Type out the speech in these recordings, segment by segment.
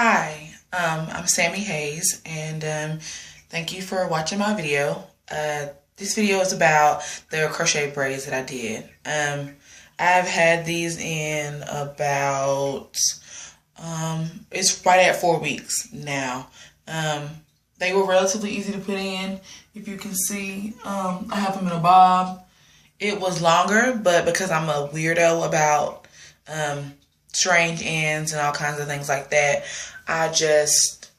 Hi, I'm Sammy Hayes, and thank you for watching my video. This video is about the crochet braids that I did. I've had these in about, it's right at 4 weeks now. They were relatively easy to put in. If you can see, I have them in a bob. It was longer, but because I'm a weirdo about strange ends and all kinds of things like that, I just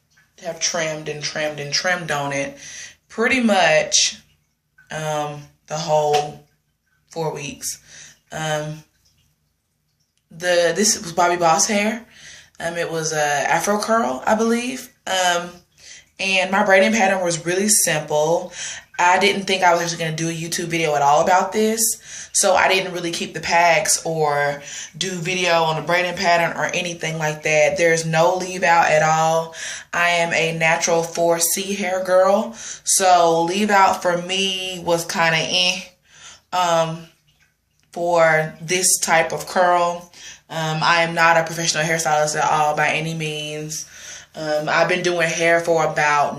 have trimmed and trimmed and trimmed on it pretty much the whole 4 weeks. This was Bobbi Boss hair. It was a afro curl, I believe. And my braiding pattern was really simple. I didn't think I was actually going to do a YouTube video at all about this, so I didn't really keep the packs or do video on the braiding pattern or anything like that. There's no leave out at all. I am a natural 4C hair girl, so leave out for me was kind of for this type of curl. I am not a professional hairstylist at all by any means. I've been doing hair for about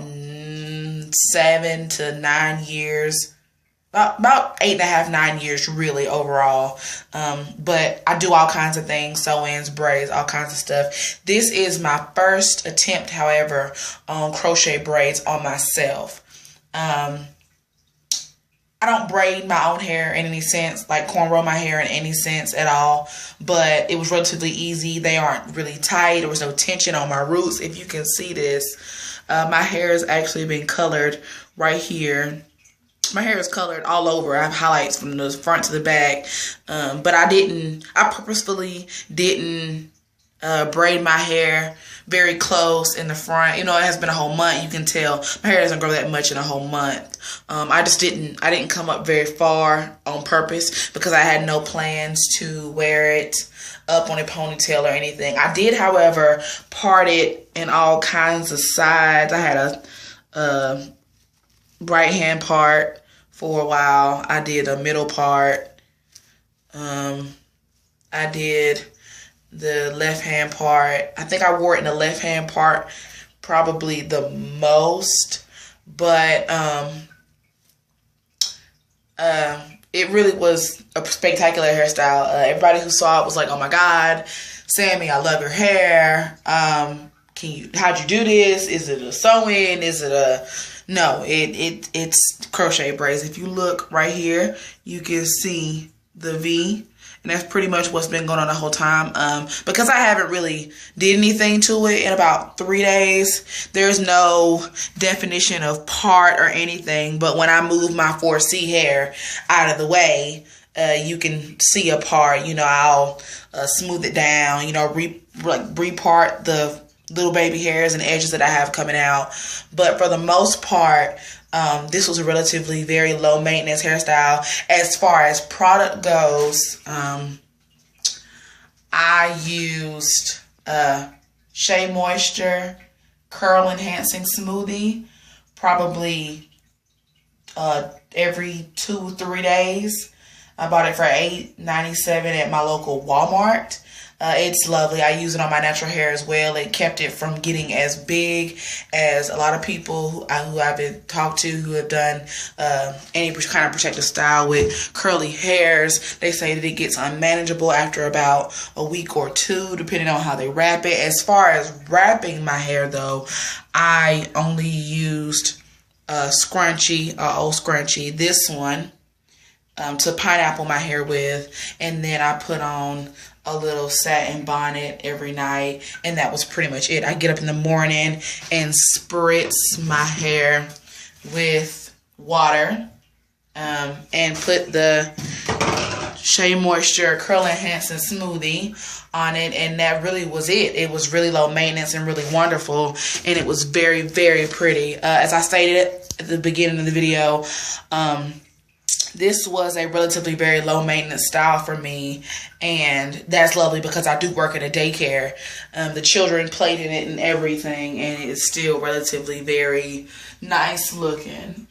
7 to 9 years, about 8.5, 9 years really overall. But I do all kinds of things, sew-ins, braids, all kinds of stuff. This is my first attempt, however, on crochet braids on myself. I don't braid my own hair in any sense, like cornrow my hair in any sense at all, but it was relatively easy. They aren't really tight. There was no tension on my roots. If you can see this, my hair has actually been colored right here. My hair is colored all over. I have highlights from the front to the back, but I purposefully didn't braid my hair very close in the front. You know, it has been a whole month. You can tell my hair doesn't grow that much in a whole month. I didn't come up very far on purpose because I had no plans to wear it up on a ponytail or anything. I did, however, part it in all kinds of sides. I had a right hand part for a while. I did a middle part. I did the left hand part. I think I wore it in the left hand part probably the most, but it really was a spectacular hairstyle. Everybody who saw it was like, "Oh my God, Sammy, I love your hair. How'd you do this? Is it a sew-in? Is it a..." No, it's crochet braids. If you look right here, you can see the V. And that's pretty much what's been going on the whole time. Because I haven't really did anything to it in about 3 days, there's no definition of part or anything. But when I move my 4C hair out of the way, you can see a part. You know, I'll smooth it down, you know, repart the little baby hairs and edges that I have coming out. But for the most part, this was a relatively very low maintenance hairstyle. As far as product goes, I used Shea Moisture Curl Enhancing Smoothie probably every 2-3 days. I bought it for $8.97 at my local Walmart. It's lovely. I use it on my natural hair as well. It kept it from getting as big as a lot of people who I've been talked to who have done any kind of protective style with curly hairs. They say that it gets unmanageable after about a week or two, depending on how they wrap it. As far as wrapping my hair, though, I only used a scrunchie, old scrunchie, this one, to pineapple my hair with, and then I put on a little satin bonnet every night, and that was pretty much it. I get up in the morning and spritz my hair with water, and put the Shea Moisture Curl Enhancing Smoothie on it, and that really was it. It was really low maintenance and really wonderful, and it was very, very pretty. As I stated at the beginning of the video, this was a relatively very low maintenance style for me, and that's lovely because I do work at a daycare. The children played in it and everything, and it's still relatively very nice looking.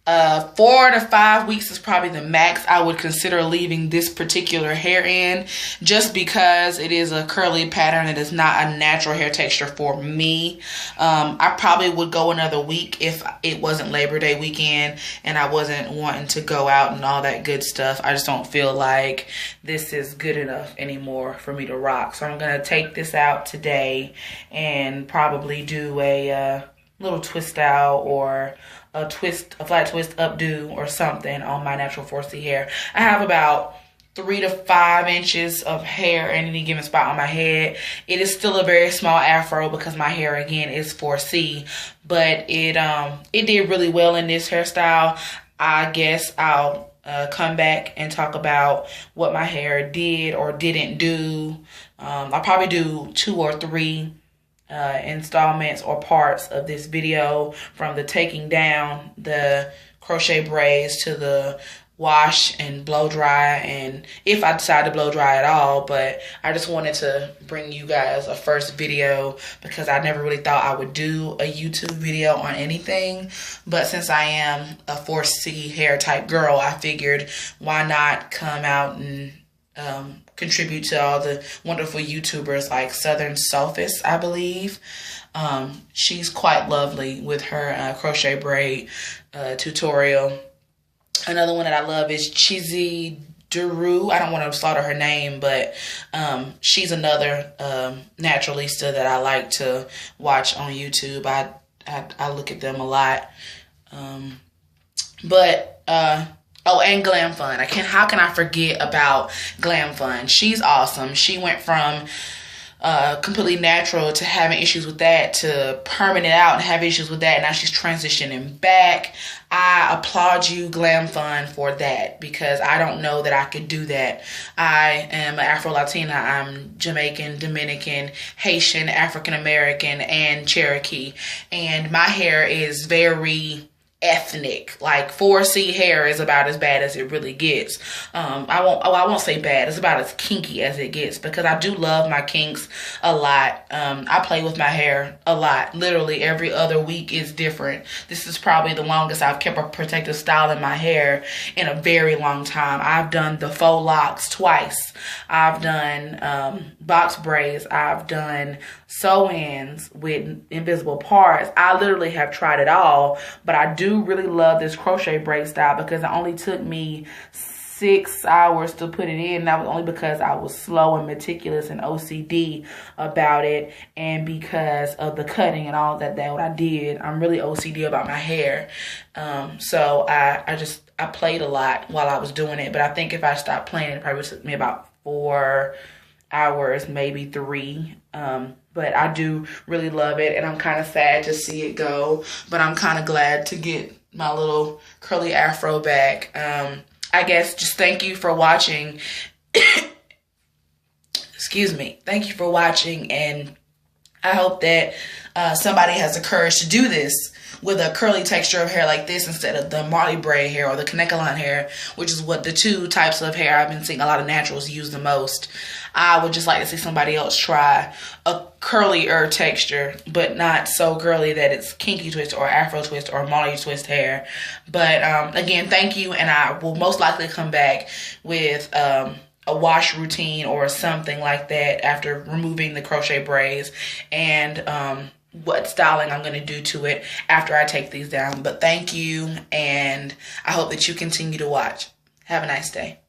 4 to 5 weeks is probably the max I would consider leaving this particular hair in, just because it is a curly pattern. It is not a natural hair texture for me. I probably would go another week if it wasn't Labor Day weekend and I wasn't wanting to go out and all that good stuff. I just don't feel like this is good enough anymore for me to rock. So I'm going to take this out today and probably do a little twist out or a flat twist updo or something on my natural 4C hair. I have about 3 to 5 inches of hair in any given spot on my head. It is still a very small afro because my hair again is 4C, but it did really well in this hairstyle. I guess I'll come back and talk about what my hair did or didn't do. I'll probably do 2 or 3 installments or parts of this video, from the taking down the crochet braids to the wash and blow dry, and if I decide to blow dry at all. But I just wanted to bring you guys a first video because I never really thought I would do a YouTube video on anything, but since I am a 4C hair type girl, I figured why not come out and contribute to all the wonderful YouTubers like Southern Sophist, I believe. She's quite lovely with her crochet braid tutorial. Another one that I love is Cheesy Daru. I don't want to slaughter her name, but she's another naturalista that I like to watch on YouTube. I look at them a lot. Oh, and Glam Fun. How can I forget about Glam Fun? She's awesome. She went from completely natural to having issues with that to permanent out and have issues with that. Now she's transitioning back. I applaud you, Glam Fun, for that, because I don't know that I could do that. I am an Afro-Latina. I'm Jamaican, Dominican, Haitian, African-American, and Cherokee. And my hair is very ethnic. Like 4C hair is about as bad as it really gets. I won't say bad. It's about as kinky as it gets, because I do love my kinks a lot. I play with my hair a lot. Literally every other week is different. This is probably the longest I've kept a protective style in my hair in a very long time. I've done the faux locks twice. I've done box braids. I've done sew-ins with invisible parts. I literally have tried it all, but I do really love this crochet braid style because it only took me 6 hours to put it in. And that was only because I was slow and meticulous and OCD about it, and because of the cutting and all that what I did. I'm really OCD about my hair. So I played a lot while I was doing it, but I think if I stopped playing, it probably took me about 4 hours, maybe 3. But I do really love it, and I'm kind of sad to see it go, but I'm kind of glad to get my little curly afro back. I guess just thank you for watching. Excuse me. Thank you for watching, and I hope that somebody has the courage to do this with a curly texture of hair like this instead of the Marley braid hair or the Kanekalon hair, which is what the 2 types of hair I've been seeing a lot of naturals use the most. I would just like to see somebody else try a curlier texture, but not so girly that it's kinky twist or afro twist or Marley twist hair. But again, thank you, and I will most likely come back with a wash routine or something like that after removing the crochet braids, and what styling I'm going to do to it after I take these down. But thank you, and I hope that you continue to watch. Have a nice day.